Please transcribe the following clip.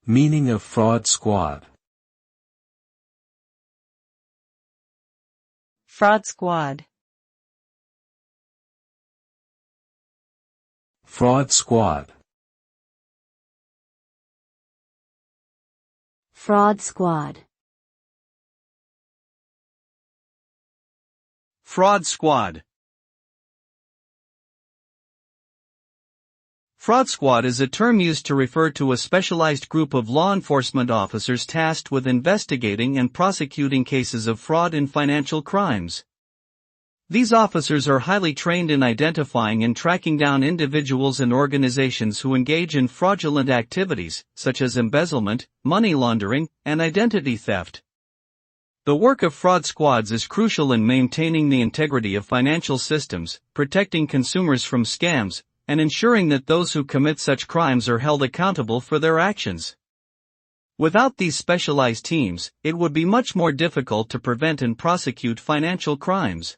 Meaning of fraud squad. Fraud squad. Fraud squad. Fraud squad. Fraud squad. Fraud squad is a term used to refer to a specialized group of law enforcement officers tasked with investigating and prosecuting cases of fraud and financial crimes. These officers are highly trained in identifying and tracking down individuals and organizations who engage in fraudulent activities, such as embezzlement, money laundering, and identity theft. The work of fraud squads is crucial in maintaining the integrity of financial systems, protecting consumers from scams, and ensuring that those who commit such crimes are held accountable for their actions. Without these specialized teams, it would be much more difficult to prevent and prosecute financial crimes.